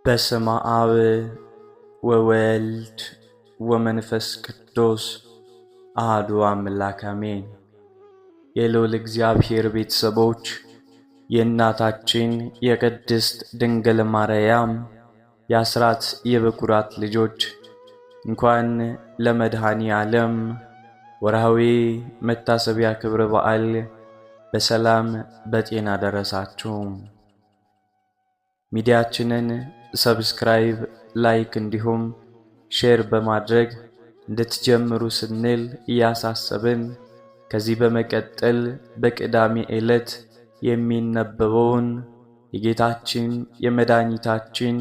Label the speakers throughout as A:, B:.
A: በስመ አብ ወወልድ ወመንፈስ ቅዱስ አሐዱ አምላክ አሜን። የልዑል እግዚአብሔር ቤተሰቦች የእናታችን የቅድስት ድንግል ማርያም የአስራት የበኩራት ልጆች እንኳን ለመድኃኔ ዓለም ወርሃዊ መታሰቢያ ክብረ በዓል በሰላም በጤና ደረሳችሁ። ሚዲያችንን ሰብስክራይብ፣ ላይክ እንዲሁም ሼር በማድረግ እንድትጀምሩ ስንል እያሳሰብን ከዚህ በመቀጠል በቅዳሜ ዕለት የሚነበበውን የጌታችን የመድኃኒታችን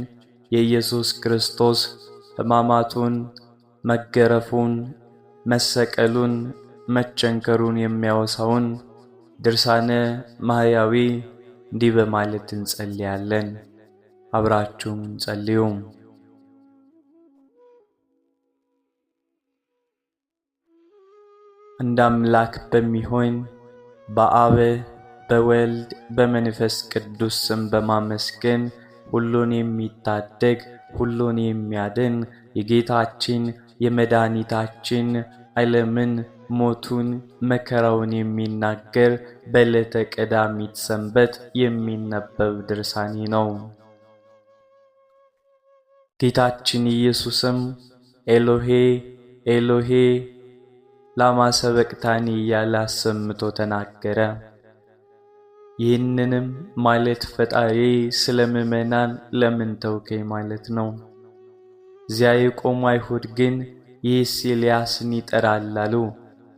A: የኢየሱስ ክርስቶስ ሕማማቱን፣ መገረፉን፣ መሰቀሉን፣ መቸንከሩን የሚያወሳውን ድርሳነ ማህያዊ እንዲህ በማለት እንጸልያለን። አብራችሁን ጸልዩ። እንደ አምላክ በሚሆን በአብ በወልድ በመንፈስ ቅዱስ ስም በማመስገን ሁሉን የሚታደግ ሁሉን የሚያድን የጌታችን የመድኃኒታችን ዓለምን ሞቱን መከራውን የሚናገር በዕለተ ቀዳሚት ሰንበት የሚነበብ ድርሳኔ ነው። ጌታችን ኢየሱስም ኤሎሄ ኤሎሄ ላማ ሰበቅታኒ እያለ አሰምቶ ተናገረ። ይህንንም ማለት ፈጣሪ ስለ ምዕመናን ለምን ተውከኝ ማለት ነው። እዚያ የቆሙ አይሁድ ግን ይህስ ኤልያስን ይጠራል አሉ።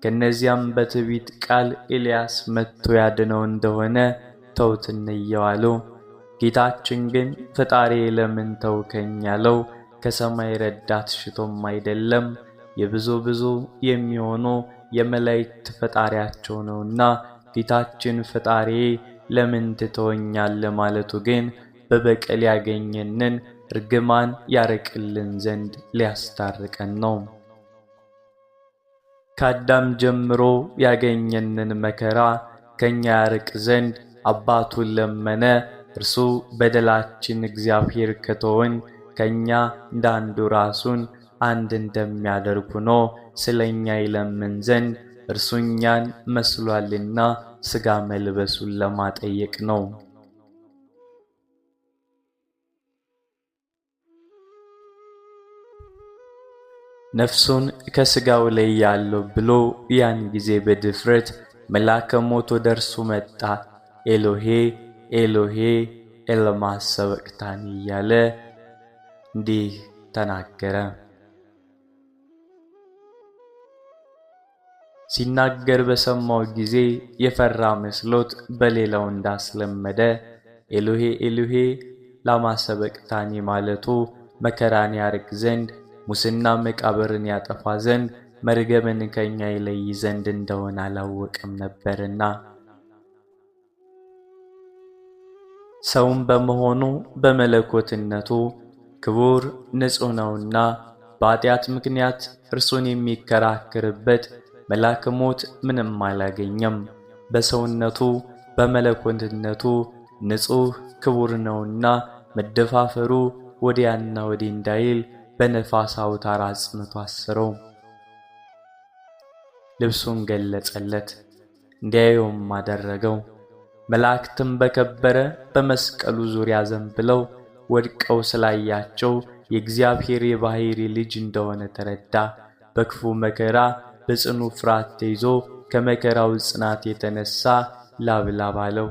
A: ከእነዚያም በትዕቢት ቃል ኤልያስ መጥቶ ያድነው እንደሆነ ተውት እንየው አሉ። ጌታችን ግን ፈጣሪ ለምን ተውከኝ ያለው ከሰማይ ረዳት ሽቶም አይደለም፣ የብዙ የሚሆኑ የመላእክት ፈጣሪያቸው ነውና። ጌታችን ፈጣሪ ለምን ትተወኛለህ ማለቱ ግን በበቀል ያገኘንን ርግማን ያርቅልን ዘንድ ሊያስታርቀን ነው። ከአዳም ጀምሮ ያገኘንን መከራ ከኛ ያርቅ ዘንድ አባቱን ለመነ። እርሱ በደላችን እግዚአብሔር ከተወን ከኛ እንዳንዱ ራሱን አንድ እንደሚያደርግ ሆኖ ስለኛ ይለምን ዘንድ እርሱ እኛን መስሏልና ሥጋ መልበሱን ለማጠየቅ ነው። ነፍሱን ከሥጋው ላይ ያለው ብሎ ያን ጊዜ በድፍረት መልአከ ሞት ወደ እርሱ መጣ። ኤሎሄ ኤሎሄ ኤለማ ሰበቅታኒ እያለ እንዲህ ተናገረ። ሲናገር በሰማው ጊዜ የፈራ መስሎት በሌላው እንዳስለመደ ኤሎሄ ኤሎሄ ላማ ሰበቅታኒ ማለቱ መከራን ያርቅ ዘንድ ሙስና መቃብርን ያጠፋ ዘንድ መርገምን ከኛ ይለይ ዘንድ እንደሆነ አላወቅም ነበርና። ሰውም በመሆኑ በመለኮትነቱ ክቡር ንጹሕ ነውና በኃጢአት ምክንያት እርሱን የሚከራከርበት መልአከ ሞት ምንም አላገኘም። በሰውነቱ በመለኮትነቱ ንጹሕ ክቡር ነውና መደፋፈሩ ወዲያና ወዲህ እንዳይል በነፋስ አውታር አጽንቶ አሰረው። ልብሱን ገለጸለት፣ እንዲያየውም አደረገው። መላእክትም በከበረ በመስቀሉ ዙሪያ ዘንብለው ወድቀው ስላያቸው የእግዚአብሔር የባሕርይ ልጅ እንደሆነ ተረዳ። በክፉ መከራ በጽኑ ፍርሃት ተይዞ ከመከራው ጽናት የተነሳ ላብ አለው።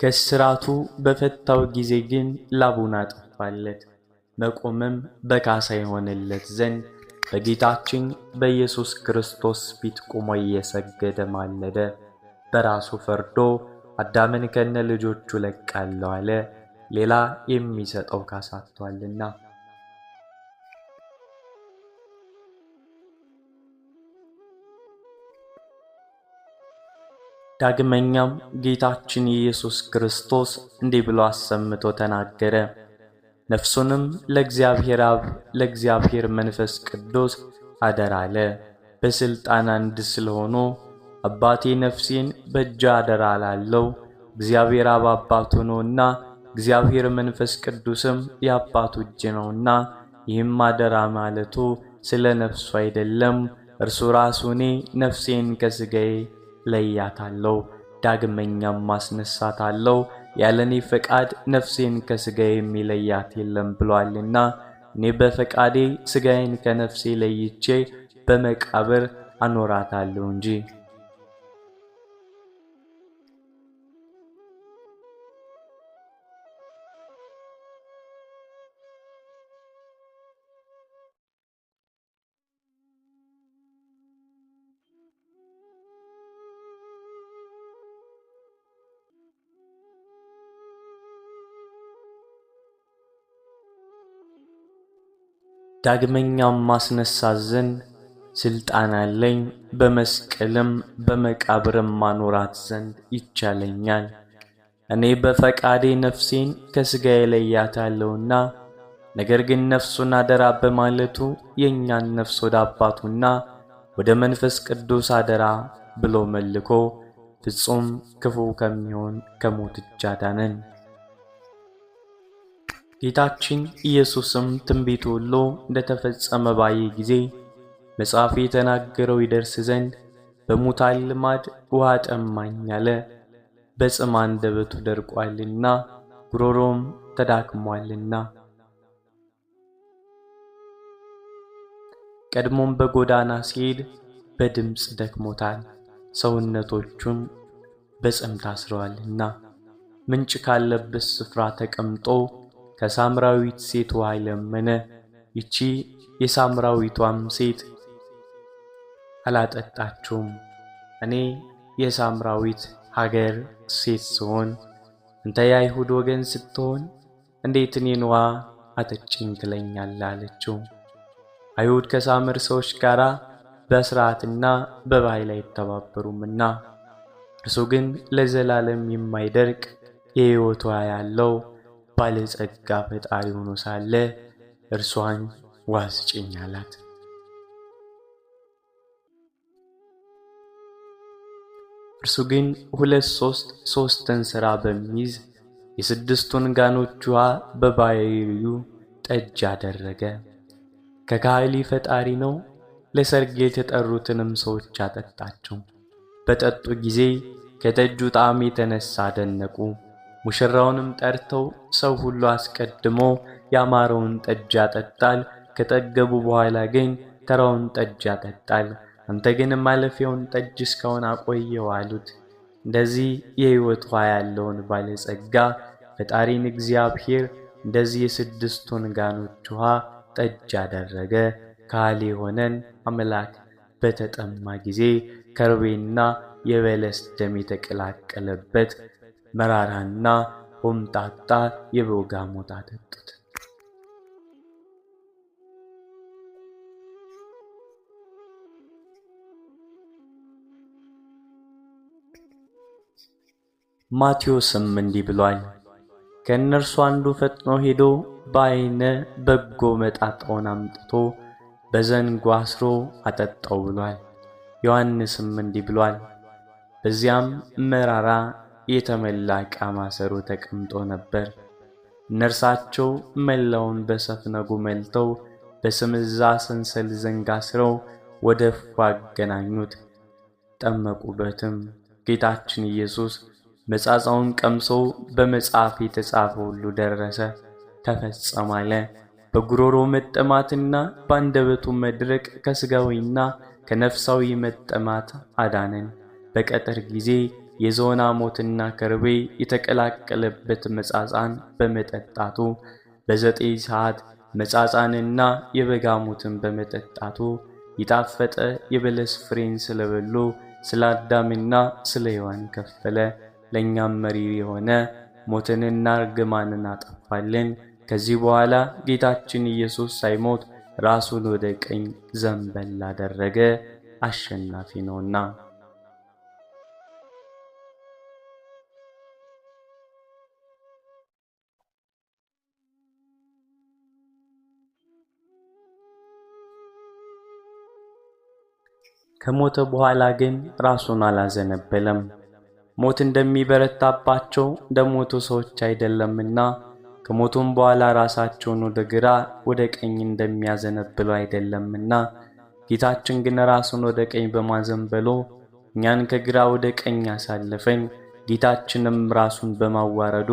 A: ከስራቱ በፈታው ጊዜ ግን ላቡን አጠፋለት። መቆምም በካሳ ይሆንለት ዘንድ በጌታችን በኢየሱስ ክርስቶስ ፊት ቆሞ እየሰገደ ማለደ። በራሱ ፈርዶ አዳምን ከነ ልጆቹ ለቃለሁ አለ። ሌላ የሚሰጠው ካሳ አጥቷልና። ዳግመኛም ጌታችን ኢየሱስ ክርስቶስ እንዲህ ብሎ አሰምቶ ተናገረ። ነፍሱንም ለእግዚአብሔር አብ ለእግዚአብሔር መንፈስ ቅዱስ አደራ አለ። በስልጣን አንድ ስለሆኑ አባቴ ነፍሴን በእጁ አደራ ላለው እግዚአብሔር አብ አባቱ ነውና እግዚአብሔር መንፈስ ቅዱስም የአባቱ እጅ ነውና ይህም አደራ ማለቱ ስለ ነፍሱ አይደለም። እርሱ ራሱ እኔ ነፍሴን ከሥጋዬ ለያታለሁ ዳግመኛም አስነሳታለሁ ያለኔ ፈቃድ ነፍሴን ከሥጋዬ የሚለያት የለም ብሏልና እኔ በፈቃዴ ሥጋዬን ከነፍሴ ለይቼ በመቃብር አኖራታለሁ እንጂ። ዳግመኛም ማስነሳት ዘንድ ስልጣን አለኝ፣ በመስቀልም በመቃብርም ማኖራት ዘንድ ይቻለኛል። እኔ በፈቃዴ ነፍሴን ከሥጋዬ ለያታለሁና። ነገር ግን ነፍሱን አደራ በማለቱ የእኛን ነፍስ ወደ አባቱና ወደ መንፈስ ቅዱስ አደራ ብሎ መልኮ ፍጹም ክፉ ከሚሆን ከሞት እጅ አዳነን። ጌታችን ኢየሱስም ትንቢቱ ሁሉ እንደተፈጸመ ባየ ጊዜ መጽሐፉ የተናገረው ይደርስ ዘንድ በሙታን ልማድ ውሃ ጠማኝ አለ። በጽም አንደበቱ ደርቋልና ጉሮሮም ተዳክሟልና። ቀድሞም በጎዳና ሲሄድ በድምፅ ደክሞታል፣ ሰውነቶቹም በጽም ታስረዋልና። ምንጭ ካለበት ስፍራ ተቀምጦ ከሳምራዊት ሴት ውሃ ለመነ። ይቺ የሳምራዊቷም ሴት አላጠጣችውም። እኔ የሳምራዊት ሀገር ሴት ስሆን አንተ የአይሁድ ወገን ስትሆን እንዴት እኔን ውሃ አጠጪኝ ትለኛለህ? አለችው። አይሁድ ከሳምር ሰዎች ጋር በሥርዓትና በባህል አይተባበሩምና እርሱ ግን ለዘላለም የማይደርቅ የሕይወት ውሃ ያለው ባለጸጋ ፈጣሪ ሆኖ ሳለ እርሷን ውሃ ስጪኝ አላት። እርሱ ግን ሁለት ሦስት እንስራ በሚይዝ የስድስቱን ጋኖች ውሃ በባሕርዩ ጠጅ አደረገ። ከካህሊ ፈጣሪ ነው። ለሰርግ የተጠሩትንም ሰዎች አጠጣቸው። በጠጡ ጊዜ ከጠጁ ጣዕም የተነሣ አደነቁ። ሙሽራውንም ጠርተው ሰው ሁሉ አስቀድሞ ያማረውን ጠጅ ያጠጣል፣ ከጠገቡ በኋላ ግን ተራውን ጠጅ ያጠጣል። አንተ ግን ማለፊያውን ጠጅ እስካሁን አቆየው አሉት። እንደዚህ የሕይወት ውሃ ያለውን ባለጸጋ ፈጣሪን እግዚአብሔር እንደዚህ የስድስቱን ጋኖች ውሃ ጠጅ አደረገ። ካህሊ የሆነን አምላክ በተጠማ ጊዜ ከርቤና የበለስ ደም የተቀላቀለበት መራራና ሆምጣጣ የበጋ ሞት አጠጡት። ማቴዎስም እንዲህ ብሏል። ከእነርሱ አንዱ ፈጥኖ ሄዶ በዓይነ በጎ መጣጣውን አምጥቶ በዘንጉ አስሮ አጠጣው ብሏል። ዮሐንስም እንዲህ ብሏል። በዚያም መራራ የተመላ ዕቃ ማሰሮ ተቀምጦ ነበር። እነርሳቸው መላውን በሰፍነጉ መልተው በስምዛ ሰንሰል ዘንግ አስረው ወደ እፉ አገናኙት፣ ጠመቁበትም። ጌታችን ኢየሱስ መጻጻውን ቀምሶ በመጽሐፍ የተጻፈው ሁሉ ደረሰ ተፈጸመ አለ። በጉሮሮ መጠማትና በአንደበቱ መድረቅ ከሥጋዊና ከነፍሳዊ መጠማት አዳነን። በቀትር ጊዜ የዞና ሞትና ከርቤ የተቀላቀለበት መጻጻን በመጠጣቱ፣ በዘጠኝ ሰዓት መጻጻንና የበጋ ሞትን በመጠጣቱ የጣፈጠ የበለስ ፍሬን ስለበሉ ስለ አዳምና ስለ ሔዋን ከፈለ። ለእኛም መሪር የሆነ ሞትንና እርግማንን አጠፋልን። ከዚህ በኋላ ጌታችን ኢየሱስ ሳይሞት ራሱን ወደ ቀኝ ዘንበል አደረገ፣ አሸናፊ ነውና። ከሞተ በኋላ ግን ራሱን አላዘነበለም። ሞት እንደሚበረታባቸው እንደሞቱ ሰዎች አይደለምና ከሞቱም በኋላ ራሳቸውን ወደ ግራ ወደ ቀኝ እንደሚያዘነብሉ አይደለምና ጌታችን ግን ራሱን ወደ ቀኝ በማዘንበሉ እኛን ከግራ ወደ ቀኝ አሳለፈን። ጌታችንም ራሱን በማዋረዱ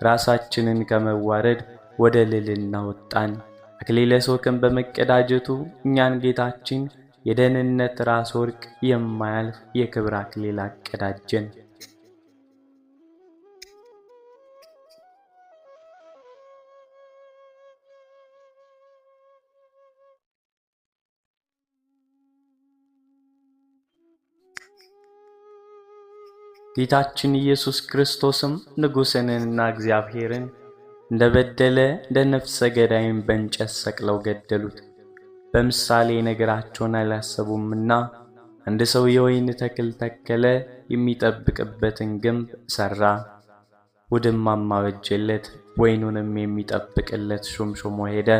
A: ራሳችንን ከመዋረድ ወደ ልዕልና ወጣን። አክሊለ ሦክን በመቀዳጀቱ እኛን ጌታችን የደህንነት ራስ ወርቅ የማያልፍ የክብር አክሊል አቀዳጀን። ጌታችን ኢየሱስ ክርስቶስም ንጉሥንና እግዚአብሔርን እንደበደለ እንደ ነፍሰ ገዳይም በእንጨት ሰቅለው ገደሉት። በምሳሌ ነገራቸውን አላሰቡምና አንድ ሰው የወይን ተክል ተከለ፣ የሚጠብቅበትን ግንብ ሠራ፣ ውድማም አበጀለት፣ ወይኑንም የሚጠብቅለት ሹም ሾሞ ሄደ።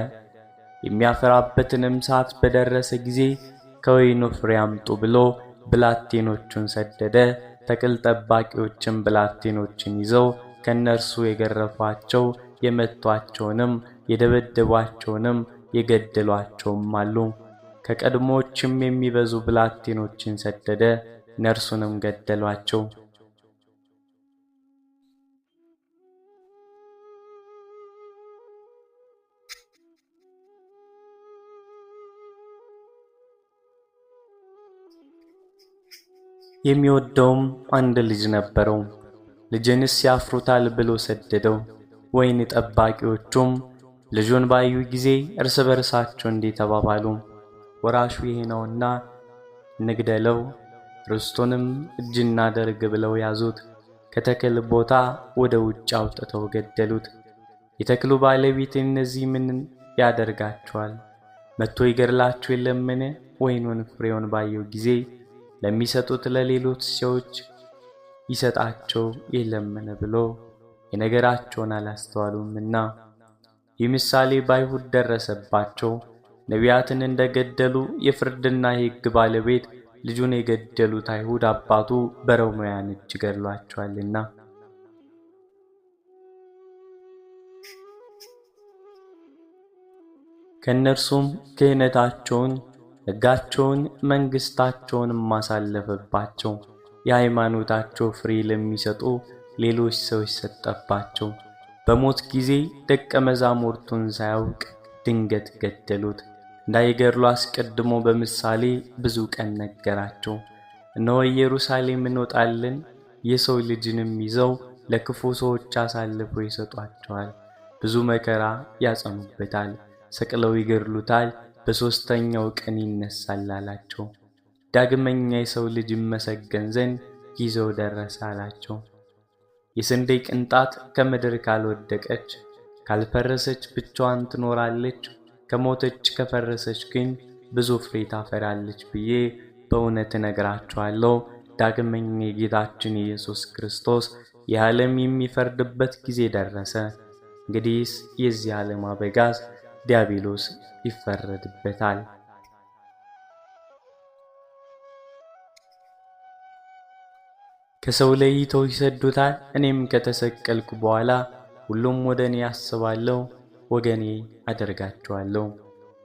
A: የሚያፈራበትንም ሰዓት በደረሰ ጊዜ ከወይኑ ፍሬ አምጡ ብሎ ብላቴኖቹን ሰደደ። ተክል ጠባቂዎችም ብላቴኖችን ይዘው ከነርሱ የገረፏቸው የመቷቸውንም የደበደቧቸውንም የገደሏቸውም አሉ። ከቀድሞዎችም የሚበዙ ብላቴኖችን ሰደደ፣ እነርሱንም ገደሏቸው። የሚወደውም አንድ ልጅ ነበረው። ልጅንስ ያፍሩታል ብሎ ሰደደው። ወይን ጠባቂዎቹም ልጁን ባዩ ጊዜ እርስ በርሳቸው እንዲህ ተባባሉ፣ ወራሹ ይሄ ነውና እንግደለው፣ ርስቱንም እጅ እናድርግ ብለው ያዙት። ከተክል ቦታ ወደ ውጭ አውጥተው ገደሉት። የተክሉ ባለቤት እነዚህ ምን ያደርጋቸዋል? መጥቶ ይገድላቸው የለምን? ወይኑን ፍሬውን ባየው ጊዜ ለሚሰጡት ለሌሎች ሰዎች ይሰጣቸው የለምን ብሎ የነገራቸውን አላስተዋሉምና። ይህ ምሳሌ በአይሁድ ደረሰባቸው። ነቢያትን እንደገደሉ የፍርድና የሕግ ባለቤት ልጁን የገደሉት አይሁድ አባቱ በሮማውያን እጅ ገድሏቸዋልና። ከእነርሱም ክህነታቸውን ሕጋቸውን መንግሥታቸውንም አሳለፈባቸው። የሃይማኖታቸው ፍሬ ለሚሰጡ ሌሎች ሰዎች ሰጠባቸው። በሞት ጊዜ ደቀ መዛሙርቱን ሳያውቅ ድንገት ገደሉት። እንዳይገድሉ አስቀድሞ በምሳሌ ብዙ ቀን ነገራቸው። እነሆ ኢየሩሳሌም እንወጣለን፣ የሰው ልጅንም ይዘው ለክፉ ሰዎች አሳልፈው ይሰጧቸዋል፣ ብዙ መከራ ያጸኑበታል፣ ሰቅለው ይገድሉታል፣ በሦስተኛው ቀን ይነሳል አላቸው። ዳግመኛ የሰው ልጅ ይመሰገን ዘንድ ጊዜው ደረሰ አላቸው። የስንዴ ቅንጣት ከምድር ካልወደቀች ካልፈረሰች ብቻዋን ትኖራለች፣ ከሞተች ከፈረሰች ግን ብዙ ፍሬ ታፈራለች ብዬ በእውነት እነግራችኋለሁ። ዳግመኛ የጌታችን ኢየሱስ ክርስቶስ የዓለም የሚፈርድበት ጊዜ ደረሰ። እንግዲህስ የዚህ ዓለም አበጋዝ ዲያብሎስ ይፈረድበታል። ከሰው ለይተው ይሰዱታል። እኔም ከተሰቀልኩ በኋላ ሁሉም ወደ እኔ ያስባለሁ፣ ወገኔ አደርጋቸዋለሁ።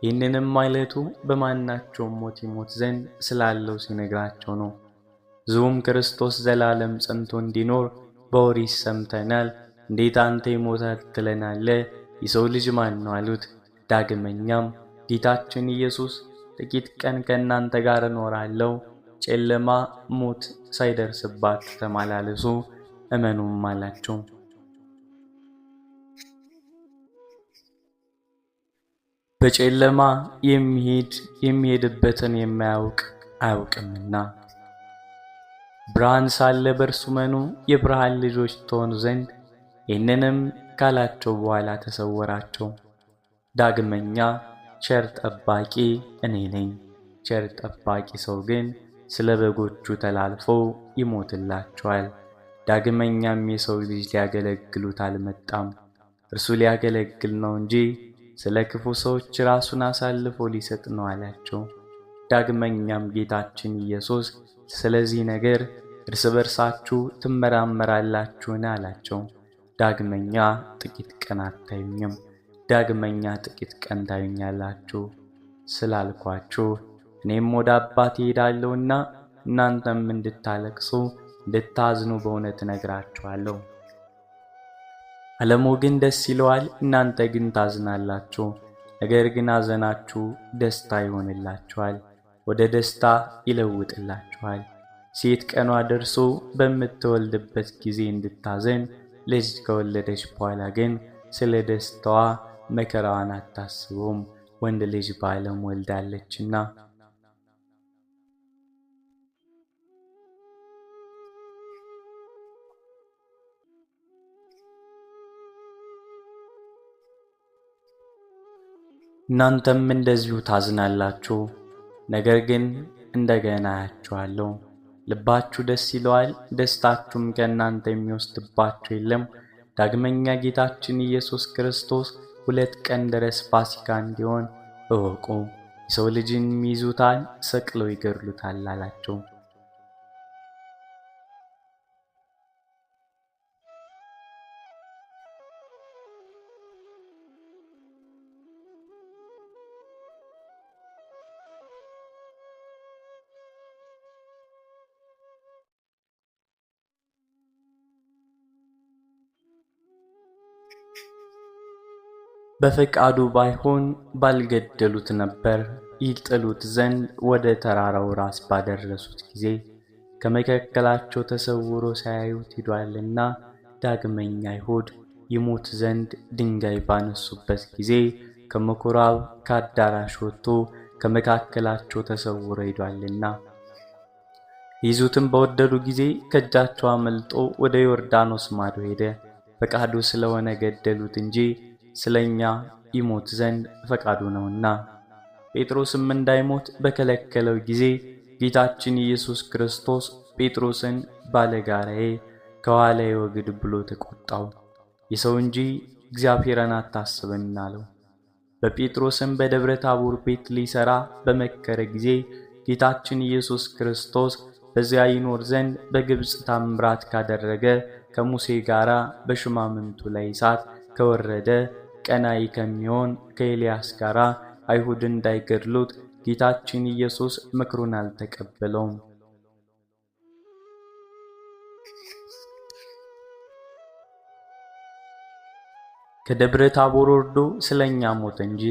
A: ይህንንም ማለቱ በማናቸውም ሞት ይሞት ዘንድ ስላለው ሲነግራቸው ነው። ሕዝቡም ክርስቶስ ዘላለም ጸንቶ እንዲኖር በኦሪት ሰምተናል፣ እንዴት አንተ ይሞታል ትለናለህ? የሰው ልጅ ማን ነው አሉት። ዳግመኛም ጌታችን ኢየሱስ ጥቂት ቀን ከእናንተ ጋር እኖራለሁ፣ ጨለማ ሞት ሳይደርስባችሁ ተመላለሱ እመኑም አላቸው። በጨለማ የሚሄድበትን የማያውቅ አያውቅምና ብርሃን ሳለ በእርሱ መኑ የብርሃን ልጆች ትሆኑ ዘንድ። ይህንንም ካላቸው በኋላ ተሰወራቸው። ዳግመኛ ቸር ጠባቂ እኔ ነኝ። ቸር ጠባቂ ሰው ግን ስለ በጎቹ ተላልፎ ይሞትላቸዋል። ዳግመኛም የሰው ልጅ ሊያገለግሉት አልመጣም፣ እርሱ ሊያገለግል ነው እንጂ ስለ ክፉ ሰዎች ራሱን አሳልፎ ሊሰጥ ነው አላቸው። ዳግመኛም ጌታችን ኢየሱስ ስለዚህ ነገር እርስ በርሳችሁ ትመራመራላችሁን አላቸው። ዳግመኛ ጥቂት ቀን አታዩኝም፣ ዳግመኛ ጥቂት ቀን ታዩኛላችሁ ስላልኳችሁ እኔም ወደ አባቴ እሄዳለሁና እናንተም እንድታለቅሱ እንድታዝኑ በእውነት እነግራችኋለሁ። ዓለሙ ግን ደስ ይለዋል፣ እናንተ ግን ታዝናላችሁ። ነገር ግን ሐዘናችሁ ደስታ ይሆንላችኋል፣ ወደ ደስታ ይለውጥላችኋል። ሴት ቀኗ ደርሶ በምትወልድበት ጊዜ እንድታዘን ልጅ ከወለደች በኋላ ግን ስለ ደስታዋ መከራዋን አታስቡም፣ ወንድ ልጅ በዓለም ወልዳለችና። እናንተም እንደዚሁ ታዝናላችሁ። ነገር ግን እንደገና አያችኋለሁ፣ ልባችሁ ደስ ይለዋል፣ ደስታችሁም ከእናንተ የሚወስድባችሁ የለም። ዳግመኛ ጌታችን ኢየሱስ ክርስቶስ 2 ቀን ድረስ ፋሲካ እንዲሆን እወቁ። የሰው ልጅን ይይዙታል፣ ሰቅለው ይገድሉታል አላቸው። በፈቃዱ ባይሆን ባልገደሉት ነበር። ይጥሉት ዘንድ ወደ ተራራው ራስ ባደረሱት ጊዜ ከመካከላቸው ተሰውሮ ሳያዩት ሄዷልና። ዳግመኛ አይሁድ ይሞት ዘንድ ድንጋይ ባነሱበት ጊዜ ከምኵራብ ከአዳራሽ ወጥቶ ከመካከላቸው ተሰውሮ ሄዷልና። ይዙትም በወደዱ ጊዜ ከእጃቸው አመልጦ ወደ ዮርዳኖስ ማዶ ሄደ። ፈቃዱ ስለሆነ ገደሉት እንጂ ስለኛ ይሞት ዘንድ ፈቃዱ ነውና። ጴጥሮስም እንዳይሞት በከለከለው ጊዜ ጌታችን ኢየሱስ ክርስቶስ ጴጥሮስን ባለጋራዬ ከኋላዬ ወግድ ብሎ ተቆጣው። የሰው እንጂ እግዚአብሔርን አታስብም አለው። በጴጥሮስም በደብረ ታቦር ቤት ሊሰራ በመከረ ጊዜ ጌታችን ኢየሱስ ክርስቶስ በዚያ ይኖር ዘንድ በግብጽ ታምራት ካደረገ ከሙሴ ጋራ በሹማምንቱ ላይ እሳት ከወረደ ቀናኢ ከሚሆን ከኤልያስ ጋራ አይሁድ እንዳይገድሉት ጌታችን ኢየሱስ ምክሩን አልተቀበለውም። ከደብረ ታቦር ወርዶ ስለኛ ሞተ እንጂ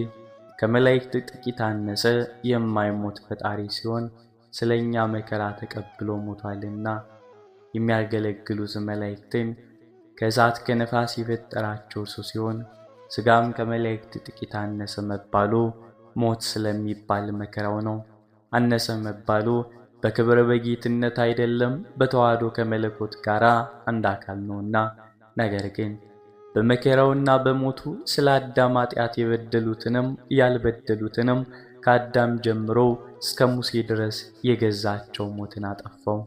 A: ከመላእክት ጥቂት አነሰ። የማይሞት ፈጣሪ ሲሆን ስለኛ መከራ ተቀብሎ ሞቷልና። የሚያገለግሉት መላእክትን ከእሳት ከነፋስ የፈጠራቸው እርሱ ሲሆን ሥጋም ከመላእክት ጥቂት አነሰ መባሉ ሞት ስለሚባል መከራው ነው። አነሰ መባሉ በክብረ በጌትነት አይደለም፣ በተዋህዶ ከመለኮት ጋር አንድ አካል ነውና። ነገር ግን በመከራውና በሞቱ ስለ አዳም ኃጢአት የበደሉትንም ያልበደሉትንም ከአዳም ጀምሮ እስከ ሙሴ ድረስ የገዛቸው ሞትን አጠፋው።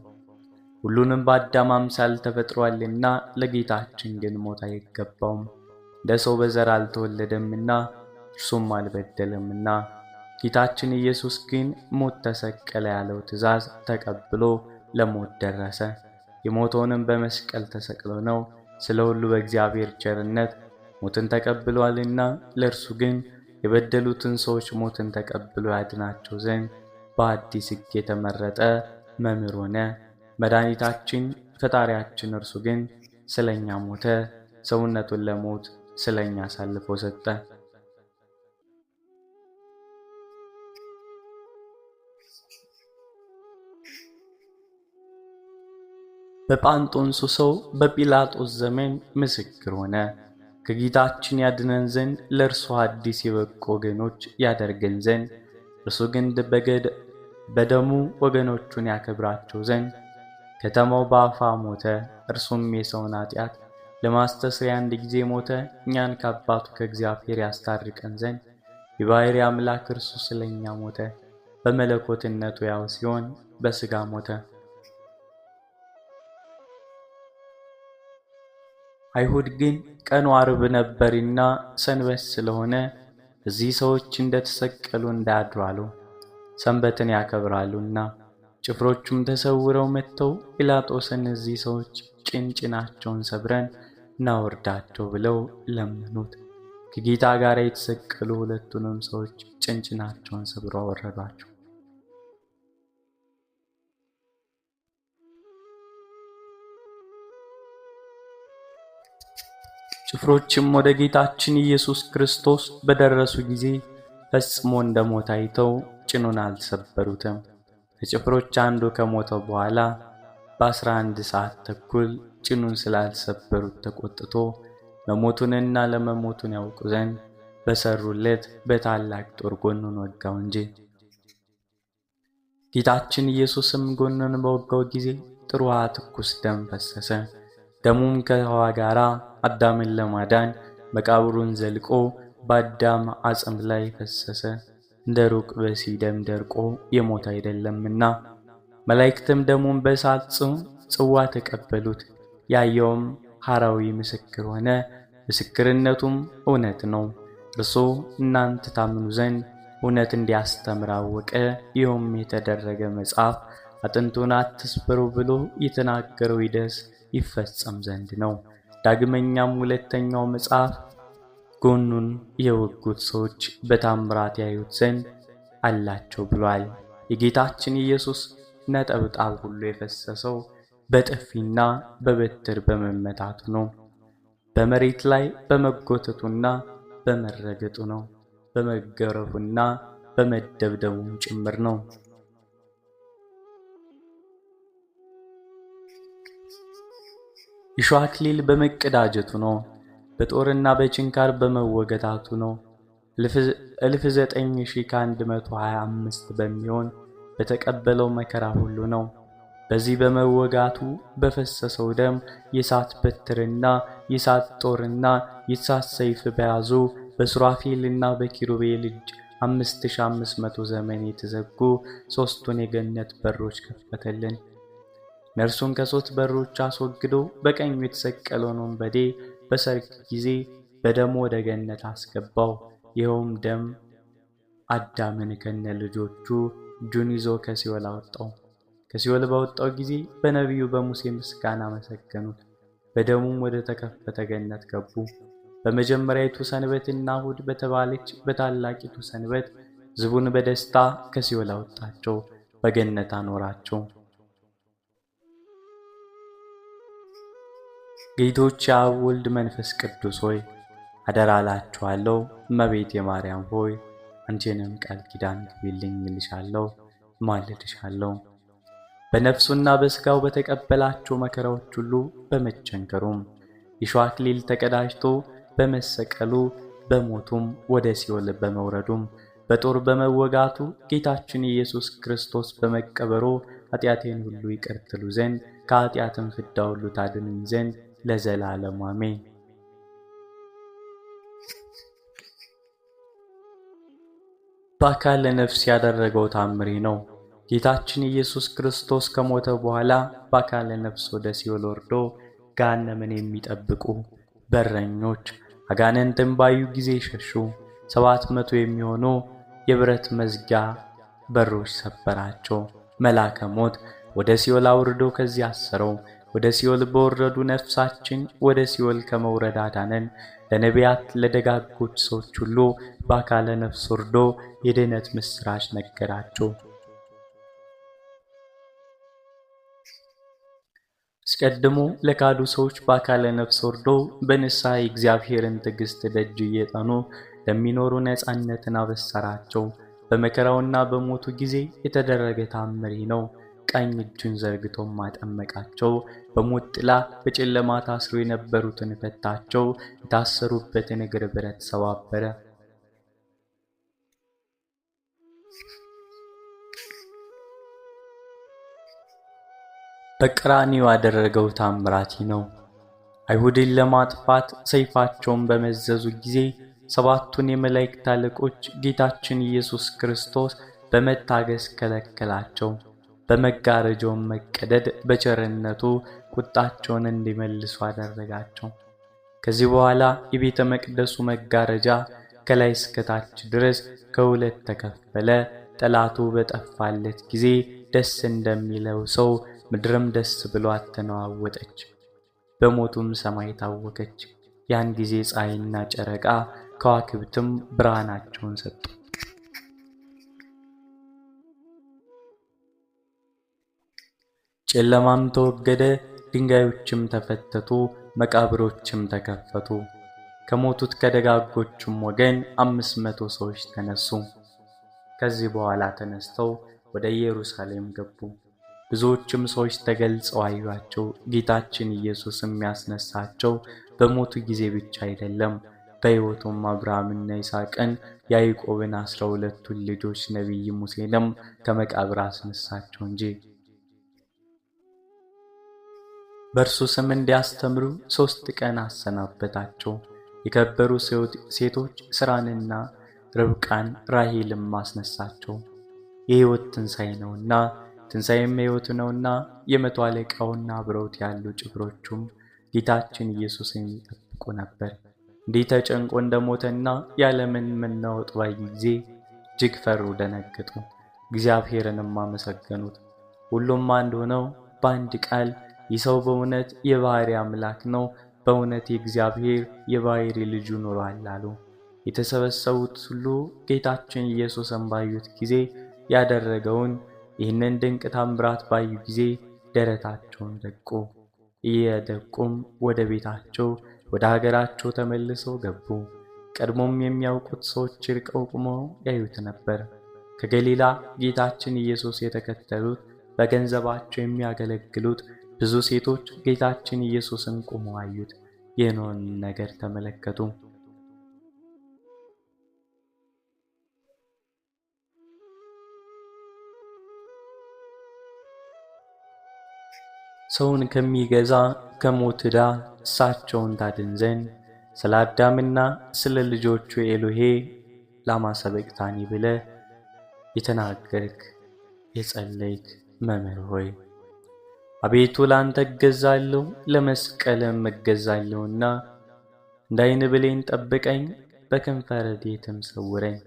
A: ሁሉንም በአዳም አምሳል ተፈጥሯልና፣ ለጌታችን ግን ሞት አይገባውም። እንደ ሰው በዘር አልተወለደምና እርሱም አልበደለምና። ጌታችን ኢየሱስ ግን ሞት ተሰቀለ ያለው ትእዛዝ ተቀብሎ ለሞት ደረሰ። የሞተውንም በመስቀል ተሰቅሎ ነው። ስለ ሁሉ በእግዚአብሔር ቸርነት ሞትን ተቀብሏልና፣ ለእርሱ ግን የበደሉትን ሰዎች ሞትን ተቀብሎ ያድናቸው ዘንድ በአዲስ ሕግ የተመረጠ መምህር ሆነ። መድኃኒታችን ፈጣሪያችን እርሱ ግን ስለኛ ሞተ፣ ሰውነቱን ለሞት ስለኛ አሳልፎ ሰጠ። በጳንጦንሱ ሰው በጲላጦስ ዘመን ምስክር ሆነ። ከጌታችን ያድነን ዘንድ ለእርሱ አዲስ የበቁ ወገኖች ያደርገን ዘንድ እርሱ ግን በደሙ ወገኖቹን ያከብራቸው ዘንድ ከተማው በአፋ ሞተ። እርሱም የሰውን ኃጢአት ለማስተስሪያ አንድ ጊዜ ሞተ፣ እኛን ከአባቱ ከእግዚአብሔር ያስታርቀን ዘንድ የባሕርይ አምላክ እርሱ ስለኛ ሞተ። በመለኮትነቱ ያው ሲሆን በሥጋ ሞተ። አይሁድ ግን ቀኑ ዓርብ ነበርና ሰንበት ስለሆነ እዚህ ሰዎች እንደተሰቀሉ እንዳያድሩ አሉ። ሰንበትን ያከብራሉና። ጭፍሮቹም ተሰውረው መጥተው ጲላጦስን እነዚህ ሰዎች ጭንጭናቸውን ሰብረን እናወርዳቸው ብለው ለመኑት። ከጌታ ጋር የተሰቀሉ ሁለቱንም ሰዎች ጭንጭናቸውን ሰብረው አወረዷቸው። ጭፍሮችም ወደ ጌታችን ኢየሱስ ክርስቶስ በደረሱ ጊዜ ፈጽሞ እንደሞተ አይተው ጭኑን አልሰበሩትም። ከጭፍሮች አንዱ ከሞተ በኋላ በ11 ሰዓት ተኩል ጭኑን ስላልሰበሩት ተቆጥቶ መሞቱንና ለመሞቱን ያውቁ ዘንድ በሰሩለት በታላቅ ጦር ጎኑን ወጋው እንጂ። ጌታችን ኢየሱስም ጎኑን በወጋው ጊዜ ጥሩ ውሃ ትኩስ ደም ፈሰሰ። ደሙም ከውሃ ጋር አዳምን ለማዳን መቃብሩን ዘልቆ በአዳም አጽም ላይ ፈሰሰ። እንደ ሩቅ ብእሲ ደም ደርቆ የሞተ አይደለምና። መላእክትም ደሙን በእሳት ጽዋ ተቀበሉት። ያየውም ሐራዊ ምስክር ሆነ፣ ምስክርነቱም እውነት ነው። እርሱ እናንተ ታምኑ ዘንድ እውነት እንዲያስተምር አወቀ። ይህም የተደረገ መጽሐፍ አጥንቱን አትስበሩ ብሎ የተናገረው ይደርስ ይፈጸም ዘንድ ነው። ዳግመኛም ሁለተኛው መጽሐፍ ጎኑን የወጉት ሰዎች በታምራት ያዩት ዘንድ አላቸው ብሏል። የጌታችን ኢየሱስ ነጠብጣብ ሁሉ የፈሰሰው በጥፊና በበትር በመመታቱ ነው። በመሬት ላይ በመጎተቱና በመረገጡ ነው። በመገረፉና በመደብደቡም ጭምር ነው። የሾህ አክሊል በመቀዳጀቱ ነው። በጦርና በችንካር በመወገታቱ ነው። 9,125 በሚሆን በተቀበለው መከራ ሁሉ ነው። በዚህ በመወጋቱ በፈሰሰው ደም የእሳት በትርና የእሳት ጦርና የእሳት ሰይፍ በያዙ በሱራፌልና በኪሩቤል እጅ 5500 ዘመን የተዘጉ ሦስቱን የገነት በሮች ከፈተልን። እነርሱን ከሦስት በሮች አስወግዶ በቀኙ የተሰቀለውን ወንበዴ በሰርክ ጊዜ በደሙ ወደ ገነት አስገባው። ይኸውም ደም አዳምን ከነ ልጆቹ እጁን ይዞ ከሲኦል አወጣው። ከሲኦል ባወጣው ጊዜ በነቢዩ በሙሴ ምስጋና አመሰገኑት። በደሙም ወደ ተከፈተ ገነት ገቡ። በመጀመሪያይቱ ሰንበትና እሑድ በተባለች በታላቂቱ ሰንበት ሕዝቡን በደስታ ከሲኦል አወጣቸው፣ በገነት አኖራቸው። ጌቶች የአብ ወልድ መንፈስ ቅዱስ ሆይ አደራ እላችኋለሁ። እመቤቴ ማርያም ሆይ አንቺንም ቃል ኪዳን ግቢልኝ እልሻለሁ፣ እማልድሻለሁ። በነፍሱና በሥጋው በተቀበላቸው መከራዎች ሁሉ በመቸንከሩም የሾህ አክሊል ተቀዳጅቶ በመሰቀሉ በሞቱም ወደ ሲኦል በመውረዱም በጦር በመወጋቱ ጌታችን ኢየሱስ ክርስቶስ በመቀበሩ ኃጢአቴን ሁሉ ይቅር ትሉ ዘንድ ከኃጢአትም ፍዳ ሁሉ ታድኑኝ ዘንድ ለዘላለሙ አሜን። በአካለ ነፍስ ያደረገው ታምሪ ነው። ጌታችን ኢየሱስ ክርስቶስ ከሞተ በኋላ በአካለ ነፍስ ወደ ሲኦል ወርዶ ገሃነምን የሚጠብቁ በረኞች አጋንንትን ባዩ ጊዜ ሸሹ። 700 የሚሆኑ የብረት መዝጊያ በሮች ሰበራቸው። መልአከ ሞት ወደ ሲኦል አውርዶ ከዚያ አሰረው። ወደ ሲኦል በወረዱ ነፍሳችን ወደ ሲኦል ከመውረድ አዳነን። ለነቢያት ለደጋጎች ሰዎች ሁሉ በአካለ ነፍስ ወርዶ የድኅነት ምስራች ነገራቸው። አስቀድሞ ለካዱ ሰዎች በአካለ ነፍስ ወርዶ በንስሐ የእግዚአብሔርን ትዕግሥት ደጅ እየጠኑ ለሚኖሩ ነጻነትን አበሰራቸው። በመከራውና በሞቱ ጊዜ የተደረገ ታምሪ ነው። ቀኝ እጁን ዘርግቶም አጠመቃቸው። በሞት ጥላ በጨለማ ታስረው የነበሩትን ፈታቸው። የታሰሩበትን እግር ብረት ሰባበረ። በቀራንዮ ያደረገው ታምራት ነው። አይሁድን ለማጥፋት ሰይፋቸውን በመዘዙ ጊዜ ሰባቱን የመላእክት አለቆች ጌታችን ኢየሱስ ክርስቶስ በመታገስ ከለከላቸው። በመጋረጃው መቀደድ በቸርነቱ ቁጣቸውን እንዲመልሱ አደረጋቸው። ከዚህ በኋላ የቤተ መቅደሱ መጋረጃ ከላይ እስከ ታች ድረስ ከሁለት ተከፈለ። ጠላቱ በጠፋለት ጊዜ ደስ እንደሚለው ሰው ምድርም ደስ ብሏት ተነዋወጠች። በሞቱም ሰማይ ታወከች። ያን ጊዜ ፀሐይና ጨረቃ ከዋክብትም ብርሃናቸውን ሰጡ። ጨለማም ተወገደ፣ ድንጋዮችም ተፈተቱ፣ መቃብሮችም ተከፈቱ። ከሞቱት ከደጋጎቹም ወገን 500 ሰዎች ተነሱ። ከዚህ በኋላ ተነስተው ወደ ኢየሩሳሌም ገቡ። ብዙዎችም ሰዎች ተገልጸው አዩአቸው። ጌታችን ኢየሱስ የሚያስነሳቸው በሞቱ ጊዜ ብቻ አይደለም፣ በሕይወቱም አብርሃምና ይስሐቅን ያዕቆብን 12ቱን ልጆች ነቢይ ሙሴንም ከመቃብር አስነሳቸው እንጂ። በእርሱ ስም እንዲያስተምሩ 3 ቀን አሰናበታቸው። የከበሩ ሴቶች ሥራንና ርብቃን ራሔልም አስነሳቸው። የሕይወት ትንሣኤ ነውና ትንሣኤም ሕይወት ነውና። የመቶ አለቃውና አብረውት ያሉ ጭፍሮቹም ጌታችን ኢየሱስን ይጠብቁ ነበር። እንዲህ ተጨንቆ እንደሞተና የዓለምን መናወጥ ባዩ ጊዜ እጅግ ፈሩ፣ ደነገጡ። እግዚአብሔርንም አመሰገኑት። ሁሉም አንድ ሆነው በአንድ ቃል ይህ ሰው በእውነት የባሕርይ አምላክ ነው፣ በእውነት የእግዚአብሔር የባሕርይ ልጁ ኖሯል አሉ። የተሰበሰቡት ሁሉ ጌታችን ኢየሱስን ባዩት ጊዜ ያደረገውን ይህንን ድንቅ ታምራት ባዩ ጊዜ ደረታቸውን ደቁ። እየደቁም ወደ ቤታቸው ወደ ሀገራቸው ተመልሰው ገቡ። ቀድሞም የሚያውቁት ሰዎች ርቀው ቆመው ያዩት ነበር። ከገሊላ ጌታችን ኢየሱስ የተከተሉት በገንዘባቸው የሚያገለግሉት ብዙ ሴቶች ጌታችን ኢየሱስን ቆመው አዩት። የሆነውን ነገር ተመለከቱ። ሰውን ከሚገዛ ከሞት ዕዳ እሳቸውን ታድን ዘንድ ስለ አዳምና ስለ ልጆቹ ኤሎሄ ላማ ሰበቅታኒ ብለህ የተናገርክ የጸለይክ መምህር ሆይ አቤቱ ላንተ እገዛለሁ፣ ለመስቀልም እገዛለሁና እንደ ዓይን ብሌን ጠብቀኝ፣ በክንፈ ረድኤትም ሰውረኝ።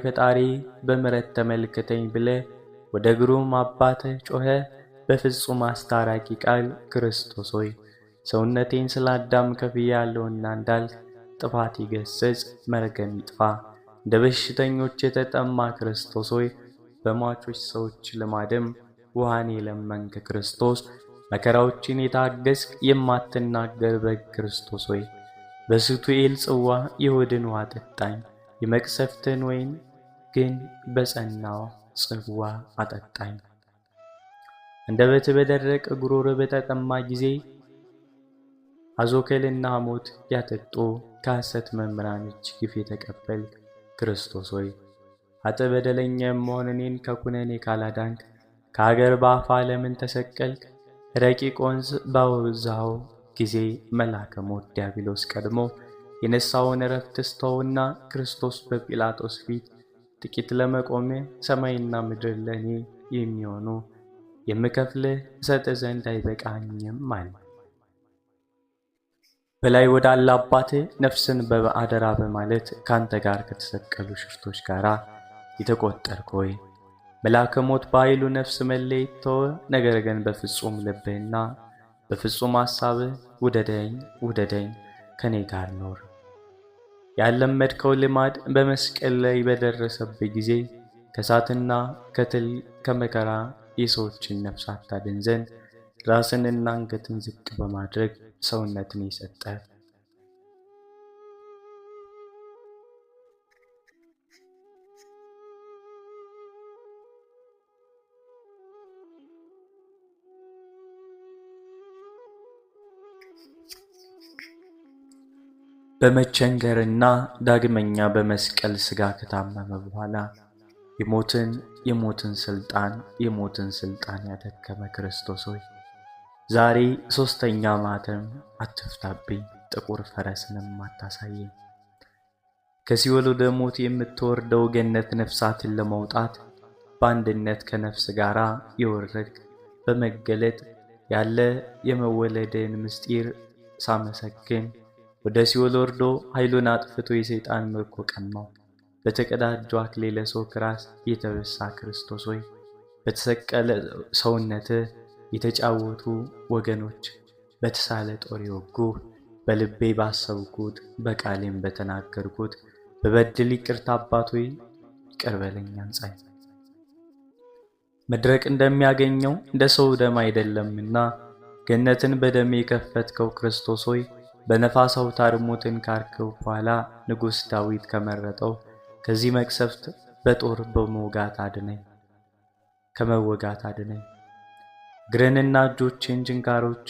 A: ፈጣሪ በምሕረት ተመልከተኝ ብለህ ወደ ግሩም አባትህ ጮኸህ በፍጹም አስታራቂ ቃል ክርስቶስ ሆይ ሰውነቴን ስለ አዳም ከፍያለሁና እንዳልክ ጥፋት ይገሰጽ፣ መርገም ይጥፋ። እንደ በሽተኞች የተጠማ ክርስቶስ ሆይ በሟቾች ሰዎች ልማድም ውሃን የለመንክ ክርስቶስ መከራዎችን የታገስክ የማትናገር በግ ክርስቶስ ሆይ በስቱኤል ጽዋ የሆድን ውሃ ጠጣኝ፣ የመቅሰፍትን ወይን ግን በጸናው ጽዋ አጠጣኝ። አንደበትህ በደረቀ ጉሮሮ በተጠማ ጊዜ አዞከልና ሞት ያጠጡ ከሐሰት መምህራን እጅ ግፍ የተቀበልክ ክርስቶስ ሆይ ኃጥእ በደለኛ የምሆን እኔን ከኩነኔ ካላዳንክ ከአገር በአፋ ለምን ተሰቀልክ? ረቂቅ ወንዝ ባወዛኸው ጊዜ መልአከ ሞት ዲያብሎስ ቀድሞ የነሳውን ዕረፍት ስተውና ክርስቶስ በጲላጦስ ፊት ጥቂት ለመቆም ሰማይና ምድር ለእኔ የሚሆኑ የምከፍልህ እሰጥ ዘንድ አይበቃኝም አለ። በላይ ወዳለ አባትህ ነፍስን በአደራ በማለት ካንተ ጋር ከተሰቀሉ ሽፍቶች ጋር የተቆጠርክ ሆይ መልአከ ሞት በኃይሉ ነፍስ መለየት ተወ። ነገር ግን በፍጹም ልብህና በፍጹም ሐሳብህ ውደደኝ ከኔ ጋር ኖር። ያለመድከው ልማድ በመስቀል ላይ በደረሰበት ጊዜ ከእሳትና ከትል ከመከራ የሰዎችን ነፍሳት ታድን ዘንድ ራስንና አንገትን ዝቅ በማድረግ ሰውነትን የሰጠ በመቸንገርና ዳግመኛ በመስቀል ሥጋ ከታመመ በኋላ የሞትን ስልጣን ያደከመ ክርስቶስ ሆይ ዛሬ 3ኛ ማኅተም አትፍታብኝ፣ ጥቁር ፈረስንም አታሳየኝ። ከሲኦል ወደ ሞት የምትወርደው ገነት ነፍሳትን ለማውጣት በአንድነት ከነፍስ ጋር የወረድክ በመገለጥ ያለ የመወለድን ምስጢር ሳመሰግን ወደ ሲኦል ወርዶ ኃይሉን አጥፍቶ የሰይጣን ምርኮ ቀማው። በተቀዳጀው አክሊለ ሦክ ራስ የተበሳ ክርስቶስ ሆይ በተሰቀለ ሰውነትህ የተጫወቱ ወገኖች በተሳለ ጦር የወጉ በልቤ ባሰብኩት በቃሌም በተናገርኩት በበደል ይቅርታ አባት ሆይ ይቅር በለኝ አንጻኝ። መድረቅ እንደሚያገኘው እንደ ሰው ደም አይደለምና ገነትን በደም የከፈትከው ክርስቶስ ሆይ በነፋስ አውታር ሞትን ካርከው በኋላ ንጉሥ ዳዊት ከመረጠው ከዚህ መቅሰፍት በጦር በመወጋት አድነኝ፣ ከመወጋት አድነኝ። እግርንና እጆችን ችንካሮች፣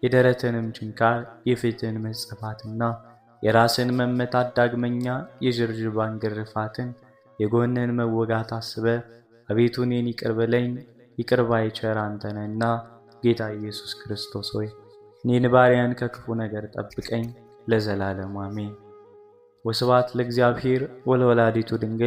A: የደረትንም ችንካር፣ የፊትን መጸፋትና የራስን መመታት፣ ዳግመኛ የጅርጅባን ግርፋትን፣ የጎንን መወጋት አስበ አቤቱ እኔን ይቅር በለኝ። ይቅር ባይ ቸር አንተ ነህና ጌታ ኢየሱስ ክርስቶስ ሆይ እኔን ባሪያን ከክፉ ነገር ጠብቀኝ ለዘላለሙ አሜን። ወስብሐት ለእግዚአብሔር ወለወላዲቱ ድንግል